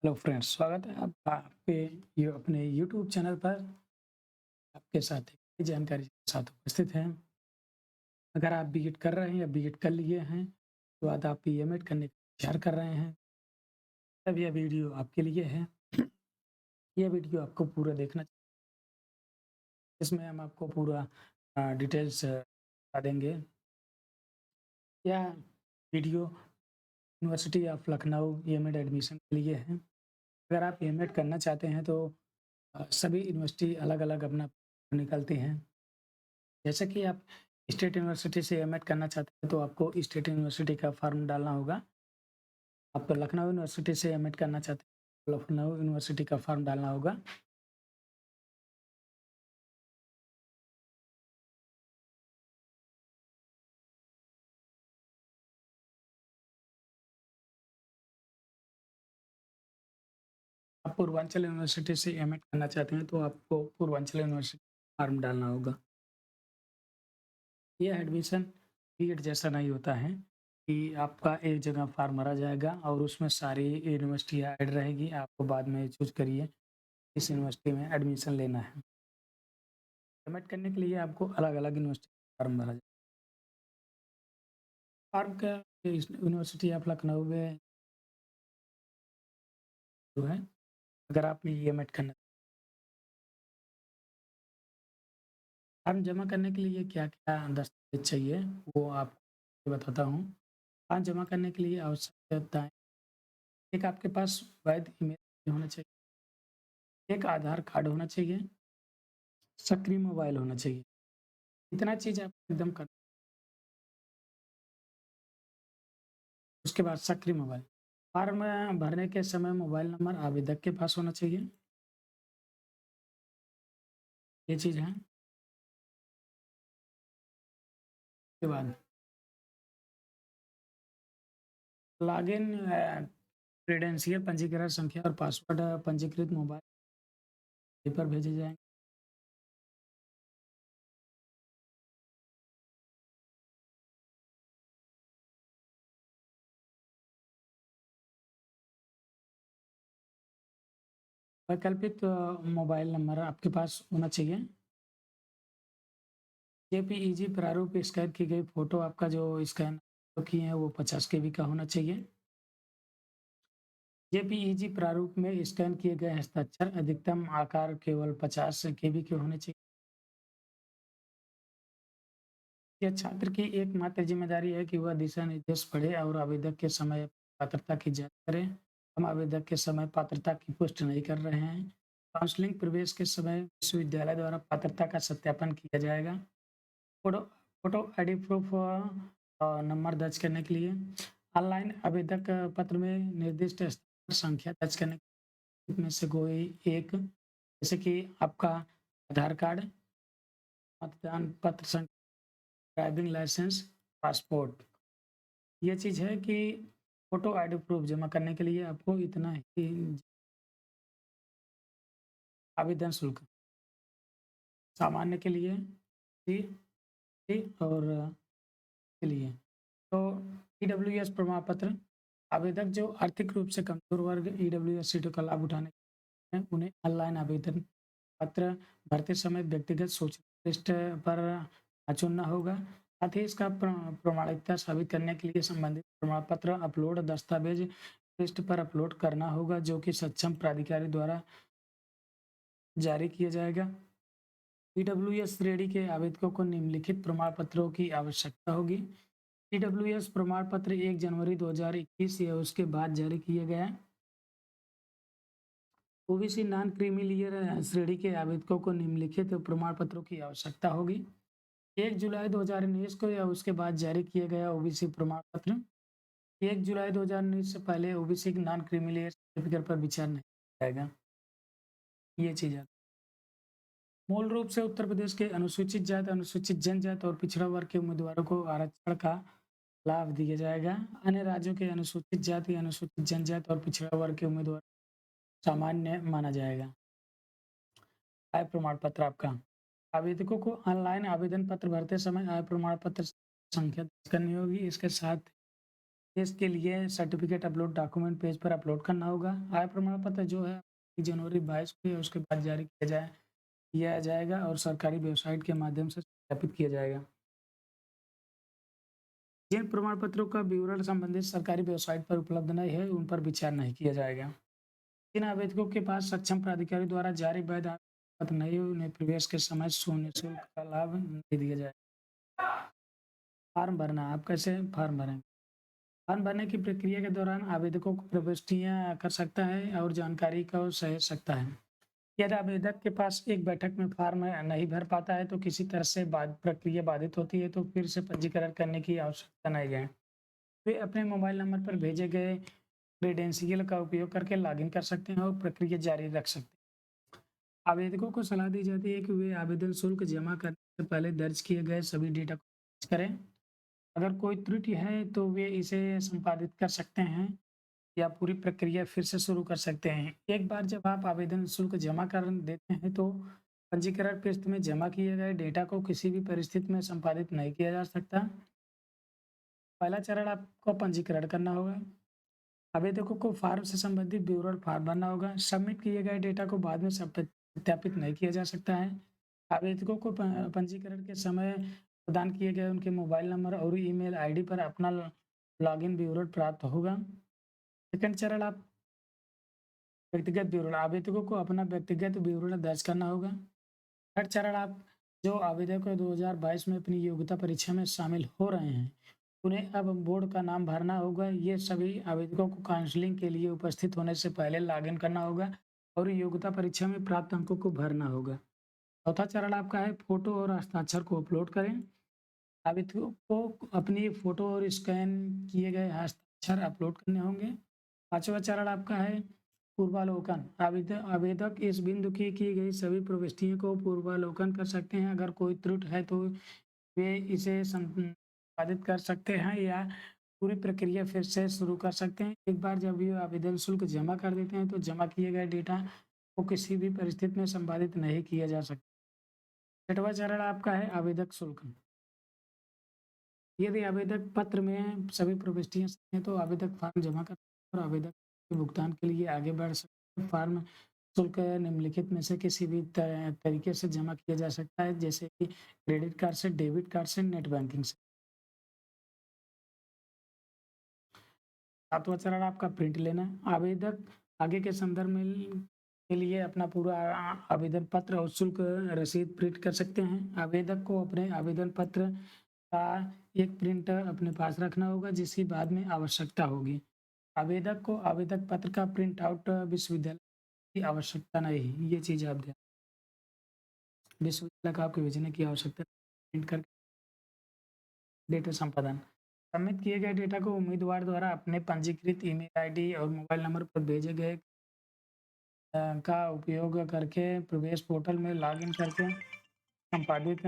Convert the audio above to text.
Hello friends, स्वागत है आपका आपके अपने यूट्यूब चैनल पर। आपके साथ एक नई जानकारी के साथ उपस्थित हैं। अगर आप बीएड कर रहे हैं या बीएड कर लिए हैं, तो बाद आप बीएमएड करने का विचार कर रहे हैं, तब यह वीडियो आपके लिए है। यह वीडियो आपको पूरा देखना चाहिए। इसमें हम आपको पूरा डिटेल्स बता देंगे। यह video university of Lucknow B M Ed admission के लिए है। अगर आप बीएमएड करना चाहते हैं तो सभी यूनिवर्सिटी अलग-अलग अपना निकालती हैं। जैसे कि आप स्टेट यूनिवर्सिटी से एमएड करना चाहते हैं, तो आपको स्टेट यूनिवर्सिटी का फॉर्म डालना होगा। आप लखनऊ यूनिवर्सिटी से एमएड करना चाहते हैं, तो लखनऊ यूनिवर्सिटी का फॉर्म डालना होगा। आप पूर्वांचल यूनिवर्सिटी से एमएड करना चाहते हैं, तो आपको पूर्वांचल यूनिवर्सिटी फॉर्म डालना होगा। यह एडमिशन बीएड जैसा नहीं होता है कि आपका एक जगह फॉर्म भरा जाएगा और उसमें सारी यूनिवर्सिटियाँ ऐड रहेगी। आपको बाद में चूज़ करिए, किस यूनिवर्सिटी में एडमिशन लेना है। एमएड करने के लिए आपको अलग-अलग यूनिवर्सिटी फॉर्म भरा जाए। फॉर्म का यूनिवर्सिटी ऑफ लखनऊ में जो है, अगर आप बीएमएड करना फॉर्म जमा करने के लिए क्या-क्या दस्तावेज़ चाहिए, वो आपको बताता हूँ। फॉर्म जमा करने के लिए आवश्यकताएँ, एक आपके पास वैध ईमेल होना चाहिए, एक आधार कार्ड होना चाहिए, सक्रिय मोबाइल होना चाहिए। इतना चीज़ आप एकदम कर उसके बाद सक्रिय मोबाइल। फॉर्म भरने के समय मोबाइल नंबर आवेदक के पास होना चाहिए, ये चीज़ है। उसके बाद लॉगिन क्रेडेंशियल, पंजीकरण संख्या और पासवर्ड पंजीकृत मोबाइल पर भेजे जाएँगे। वैकल्पिक मोबाइल नंबर आपके पास होना चाहिए। जेपीईजी प्रारूप स्कैन की गई फ़ोटो, आपका जो स्कैन किए हैं वो 50 केबी का होना चाहिए। जेपीईजी प्रारूप में स्कैन किए गए हस्ताक्षर अधिकतम आकार केवल 50 केबी के होने चाहिए। यह छात्र की एकमात्र ज़िम्मेदारी है कि वह दिशा निर्देश पढ़े और आवेदक के समय पात्रता की जाँच करें। हम आवेदक के समय पात्रता की पुष्टि नहीं कर रहे हैं। काउंसलिंग प्रवेश के समय विश्वविद्यालय द्वारा पात्रता का सत्यापन किया जाएगा। Photo photo ID proof number दर्ज करने के लिए ऑनलाइन आवेदक पत्र में निर्दिष्ट स्तर संख्या दर्ज करने में से कोई एक, जैसे कि आपका आधार कार्ड, मतदान पत्र ड्राइविंग लाइसेंस, पासपोर्ट। ये चीज़ है कि फ़ोटो आईडी प्रूफ़ जमा करने के लिए आपको इतना ही आवेदन शुल्क सामान्य के लिए जी, जी और के लिए। तो ईडब्ल्यूएस प्रमाण पत्र, आवेदक जो आर्थिक रूप से कमज़ोर वर्ग ईडब्ल्यूएस सीटों का लाभ उठाने हैं, उन्हें ऑनलाइन आवेदन पत्र भरते समय व्यक्तिगत सूचना पृष्ठ पर चुनना होगा। साथ ही इसका प्रामाणिकता साबित करने के लिए संबंधित प्रमाण पत्र अपलोड दस्तावेज पृष्ठ पर अपलोड करना होगा, जो कि सक्षम प्राधिकारी द्वारा जारी किया जाएगा। ईडब्ल्यूएस श्रेणी के आवेदकों को निम्नलिखित प्रमाण पत्रों की आवश्यकता होगी। ईडब्ल्यूएस प्रमाण पत्र 1 जनवरी 2021 या उसके बाद जारी किया गया। ओबीसी नॉन क्रीमी लेयर श्रेणी के आवेदकों को निम्नलिखित प्रमाण पत्रों की आवश्यकता होगी। 1 जुलाई 2019 को या उसके बाद जारी किया गया ओबीसी प्रमाण पत्र। 1 जुलाई 2019 से पहले OBC non creamy layer certificate पर विचार नहीं किया जाएगा। ये चीज़ है। मूल रूप से उत्तर प्रदेश के अनुसूचित जाति, अनुसूचित जनजाति और पिछड़ा वर्ग के उम्मीदवारों को आरक्षण का लाभ दिया जाएगा। अन्य राज्यों के अनुसूचित जाति, अनुसूचित जनजाति और पिछड़ा वर्ग के उम्मीदवार सामान्य माना जाएगा। आय प्रमाण पत्र आपका, आवेदकों को ऑनलाइन आवेदन पत्र भरते समय आय प्रमाण पत्र संख्या दर्ज करनी होगी। इसके साथ इसके लिए सर्टिफिकेट अपलोड डॉक्यूमेंट पेज पर अपलोड करना होगा। आय प्रमाण पत्र जो है जनवरी 22 को या उसके बाद जारी किया जाएगा और सरकारी वेबसाइट के माध्यम से सत्यापित किया जाएगा। जिन प्रमाण पत्रों का विवरण संबंधित सरकारी वेबसाइट पर उपलब्ध नहीं है, उन पर विचार नहीं किया जाएगा। जिन आवेदकों के पास सक्षम प्राधिकारी द्वारा जारी वैध पत्र नहीं है, उन्हें प्रवेश के समय शून्य शुल्क का लाभ नहीं दिया जाएगा। फॉर्म भरना, आप कैसे फॉर्म भरेंगे? फॉर्म भरने की प्रक्रिया के दौरान आवेदकों को प्रविष्टियां कर सकता है और जानकारी को सहेज सकता है। यदि आवेदक के पास एक बैठक में फॉर्म नहीं भर पाता है तो किसी तरह से प्रक्रिया बाधित होती है तो फिर से पंजीकरण करने की आवश्यकता नहीं है। वे अपने मोबाइल नंबर पर भेजे गए क्रेडेंशियल का उपयोग करके लॉगिन कर सकते हैं और प्रक्रिया जारी रख सकते हैं। आवेदकों को सलाह दी जाती है कि वे आवेदन शुल्क जमा करने से पहले दर्ज किए गए सभी डेटा को जांच करें। अगर कोई त्रुटि है तो वे इसे संपादित कर सकते हैं या पूरी प्रक्रिया फिर से शुरू कर सकते हैं। एक बार जब आप आवेदन शुल्क जमा कर देते हैं तो पंजीकरण पृष्ठ में जमा किए गए डेटा को किसी भी परिस्थिति में संपादित नहीं किया जा सकता। पहला चरण आपको पंजीकरण करना होगा। आवेदकों को फॉर्म से संबंधित विवरण फॉर्म भरना होगा। सबमिट किए गए डेटा को बाद में सत्यापित नहीं किया जा सकता है। आवेदकों को पंजीकरण के समय प्रदान किए गए उनके मोबाइल नंबर और ईमेल आईडी पर अपना लॉगिन विवरण प्राप्त होगा। सेकंड चरण, आप व्यक्तिगत विवरण, आवेदकों को अपना व्यक्तिगत विवरण दर्ज करना होगा। थर्ड चरण, आप जो आवेदक 2022 में अपनी योग्यता परीक्षा में शामिल हो रहे हैं, उन्हें अब बोर्ड का नाम भरना होगा। ये सभी आवेदकों को काउंसलिंग के लिए उपस्थित होने से पहले लॉगिन करना होगा और योग्यता परीक्षा में प्राप्त अंकों को भरना होगा। चौथा चरण आपका है फोटो और हस्ताक्षर को अपलोड करें। आवेदकों को अपनी फोटो और स्कैन किए गए हस्ताक्षर अपलोड करने होंगे। पांचवा चरण आपका है पूर्वालोकन। आवेदक इस बिंदु की गई सभी प्रविष्टियों को पूर्वालोकन कर सकते हैं। अगर कोई त्रुटि है तो वे इसे संपादित कर सकते हैं या पूरी प्रक्रिया फिर से शुरू कर सकते हैं। एक बार जब ये आवेदन शुल्क जमा कर देते हैं तो जमा किए गए डेटा को किसी भी परिस्थिति में संपादित नहीं किया जा सकता। छठवां चरण आपका है आवेदक शुल्क। यदि आवेदक पत्र में सभी प्रविष्टियां सही हैं तो आवेदक फॉर्म जमा कर और आवेदक के भुगतान के लिए आगे बढ़ सकते हैं। फॉर्म शुल्क निम्नलिखित में से किसी भी तरीके से जमा किया जा सकता है, जैसे कि क्रेडिट कार्ड से, डेबिट कार्ड से, नेट बैंकिंग से। सातवां चरण आपका प्रिंट लेना। आवेदक आगे के संदर्भ में के लिए अपना पूरा आवेदन पत्र और शुल्क रसीद प्रिंट कर सकते हैं। आवेदक को अपने आवेदन पत्र का एक प्रिंट अपने पास रखना होगा जिसकी बाद में आवश्यकता होगी। आवेदक को आवेदक पत्र का प्रिंट आउट विश्वविद्यालय की आवश्यकता नहीं है, ये चीज़ आप ध्यान, विश्वविद्यालय का आपको भेजने की आवश्यकता प्रिंट कर डेटा संपादन। सबमिट किए गए डेटा को उम्मीदवार द्वारा अपने पंजीकृत ईमेल आईडी और मोबाइल नंबर पर भेजे गए का उपयोग करके प्रवेश पोर्टल में लॉगिन करके संपादित